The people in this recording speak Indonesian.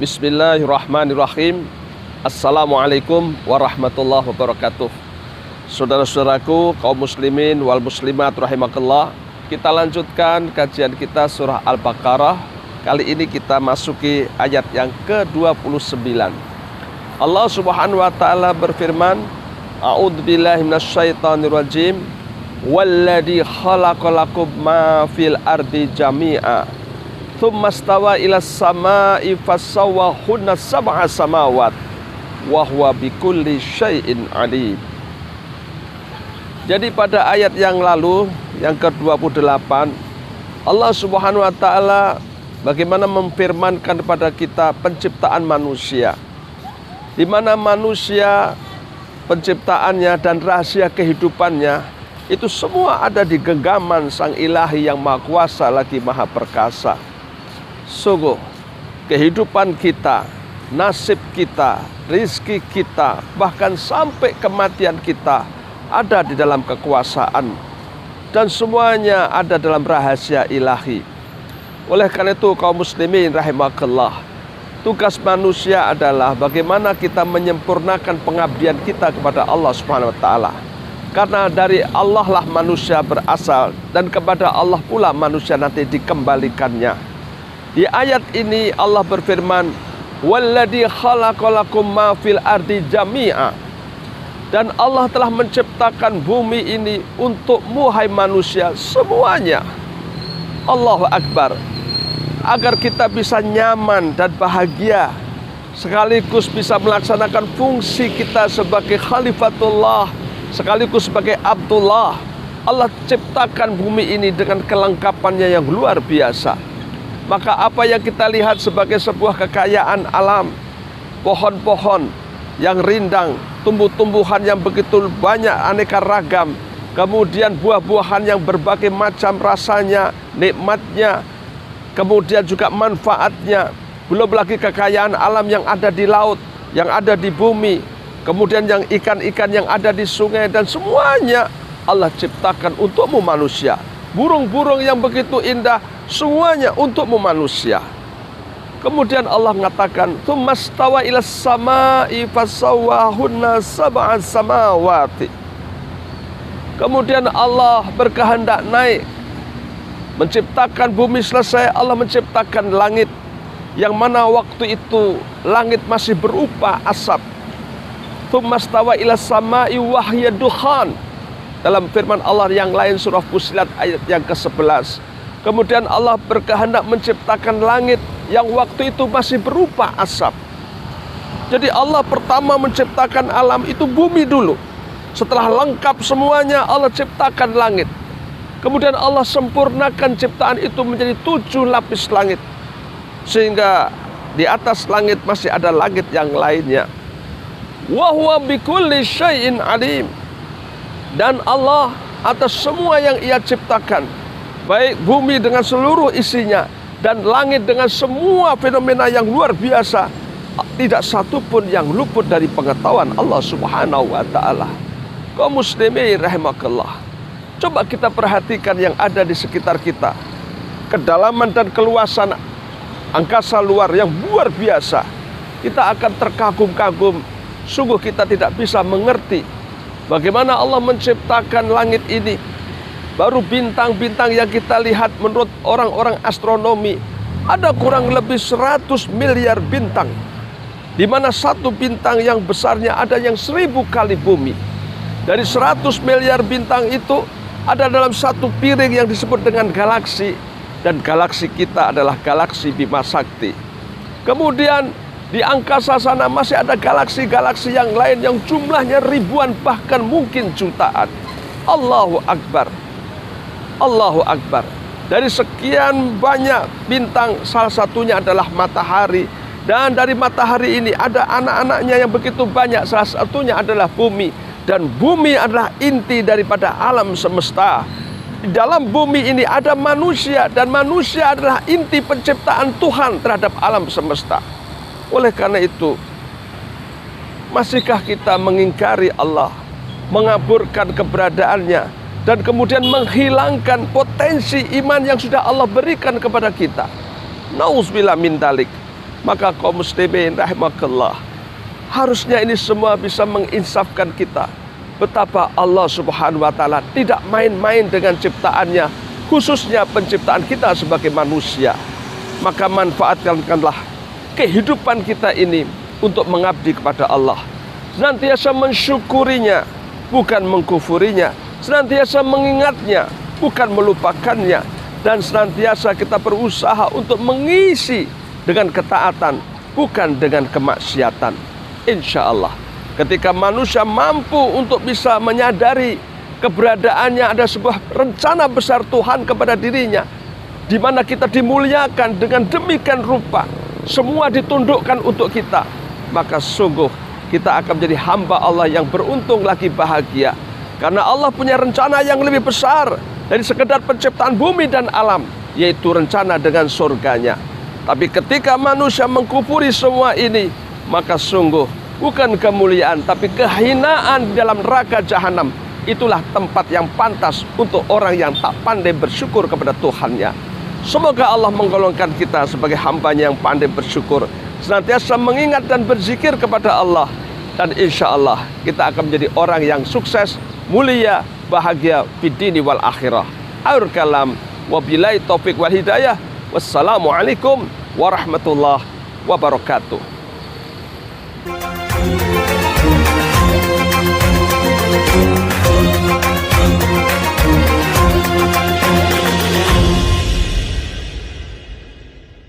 Bismillahirrahmanirrahim. Assalamualaikum warahmatullahi wabarakatuh. Saudara-saudaraku kaum muslimin wal muslimat rahimakallah, kita lanjutkan kajian kita surah Al-Baqarah. Kali ini kita masuki ayat yang ke-29. Allah Subhanahu wa taala berfirman, A'udzubillahi minasyaitonirrajim. Walladzi khalaqalakum ma fil ardi jami'a tsumma stawa ilas samaa'i fasawwahunna sab'a samawat wa huwa bikulli syai'in alim. Jadi pada ayat yang lalu, yang ke-28, Allah Subhanahu wa taala bagaimana memfirmankan kepada kita penciptaan manusia, di mana manusia penciptaannya dan rahasia kehidupannya itu semua ada di genggaman Sang Ilahi yang Maha Kuasa lagi Maha Perkasa. Sungguh kehidupan kita, nasib kita, rizki kita, bahkan sampai kematian kita ada di dalam kekuasaan, dan semuanya ada dalam rahasia ilahi. Oleh karena itu kaum muslimin rahimakallah, tugas manusia adalah bagaimana kita menyempurnakan pengabdian kita kepada Allah Subhanahu wa taala. Karena dari Allah lah manusia berasal, dan kepada Allah pula manusia nanti dikembalikannya. Di ayat ini Allah berfirman, Walladzi khalaqalakum ma fil ardi jami'a. Dan Allah telah menciptakan bumi ini untukmu hai manusia semuanya. Allahu Akbar. Agar kita bisa nyaman dan bahagia, sekaligus bisa melaksanakan fungsi kita sebagai khalifatullah, sekaligus sebagai Abdullah. Allah ciptakan bumi ini dengan kelengkapannya yang luar biasa. Maka apa yang kita lihat sebagai sebuah kekayaan alam, pohon-pohon yang rindang, tumbuh-tumbuhan yang begitu banyak aneka ragam, kemudian buah-buahan yang berbagai macam rasanya, nikmatnya, kemudian juga manfaatnya, belum lagi kekayaan alam yang ada di laut, yang ada di bumi, kemudian yang ikan-ikan yang ada di sungai, dan semuanya Allah ciptakan untukmu manusia. Burung-burung yang begitu indah, semuanya untukmu manusia. Kemudian Allah mengatakan, "Tsummastawa ilas samaa'i fasawwahunna sab'a samawati." Kemudian Allah berkehendak naik, menciptakan bumi selesai, Allah menciptakan langit, yang mana waktu itu langit masih berupa asap. "Tsummastawa ilas samaa'i wa hiya dukhan." Dalam firman Allah yang lain surah Fussilat ayat yang ke-11. Kemudian Allah berkehendak menciptakan langit yang waktu itu masih berupa asap. Jadi Allah pertama menciptakan alam itu bumi dulu. Setelah lengkap semuanya, Allah ciptakan langit. Kemudian Allah sempurnakan ciptaan itu menjadi 7 lapis langit, sehingga di atas langit masih ada langit yang lainnya. Wa huwa bikulli syai'in alim. Dan Allah atas semua yang Ia ciptakan, baik bumi dengan seluruh isinya dan langit dengan semua fenomena yang luar biasa, tidak satu pun yang luput dari pengetahuan Allah Subhanahu wa taala. Kaum muslimin rahimakallah, coba kita perhatikan yang ada di sekitar kita. Kedalaman dan keluasan angkasa luar yang luar biasa. Kita akan terkagum-kagum. Sungguh kita tidak bisa mengerti bagaimana Allah menciptakan langit ini. Baru bintang-bintang yang kita lihat menurut orang-orang astronomi, ada kurang lebih 100 miliar bintang, di mana satu bintang yang besarnya ada yang 1000 kali bumi. Dari 100 miliar bintang itu ada dalam satu piring yang disebut dengan galaksi, dan galaksi kita adalah galaksi Bima Sakti. Kemudian di angkasa sana masih ada galaksi-galaksi yang lain yang jumlahnya ribuan, bahkan mungkin jutaan. Allahu Akbar. Allahu Akbar. Dari sekian banyak bintang, salah satunya adalah matahari. Dan dari matahari ini ada anak-anaknya yang begitu banyak, salah satunya adalah bumi. Dan bumi adalah inti daripada alam semesta. Di dalam bumi ini ada manusia, dan manusia adalah inti penciptaan Tuhan terhadap alam semesta. Oleh karena itu, masihkah kita mengingkari Allah, mengaburkan keberadaannya, dan kemudian menghilangkan potensi iman yang sudah Allah berikan kepada kita? Nauzubillah min dalik. Maka kaum muslimin rahimakallah, harusnya ini semua bisa menginsafkan kita betapa Allah Subhanahu wa taala tidak main-main dengan ciptaannya, khususnya penciptaan kita sebagai manusia. Maka manfaatkanlah kehidupan kita ini untuk mengabdi kepada Allah, senantiasa mensyukurinya bukan mengkufurinya, senantiasa mengingatnya bukan melupakannya, dan senantiasa kita berusaha untuk mengisi dengan ketaatan bukan dengan kemaksiatan. Insya Allah ketika manusia mampu untuk bisa menyadari keberadaannya ada sebuah rencana besar Tuhan kepada dirinya, di mana kita dimuliakan dengan demikian rupa, semua ditundukkan untuk kita, maka sungguh kita akan menjadi hamba Allah yang beruntung lagi bahagia. Karena Allah punya rencana yang lebih besar dari sekedar penciptaan bumi dan alam, yaitu rencana dengan surganya. Tapi ketika manusia mengkufuri semua ini, maka sungguh bukan kemuliaan tapi kehinaan di dalam neraka jahanam. Itulah tempat yang pantas untuk orang yang tak pandai bersyukur kepada Tuhannya. Semoga Allah menggolongkan kita sebagai hambanya yang pandai bersyukur, senantiasa mengingat dan berzikir kepada Allah, dan insya Allah kita akan menjadi orang yang sukses, mulia, bahagia fid dini wal akhirah. Akhir kalam, wabillahi taufik wal hidayah. Wassalamualaikum warahmatullahi wabarakatuh.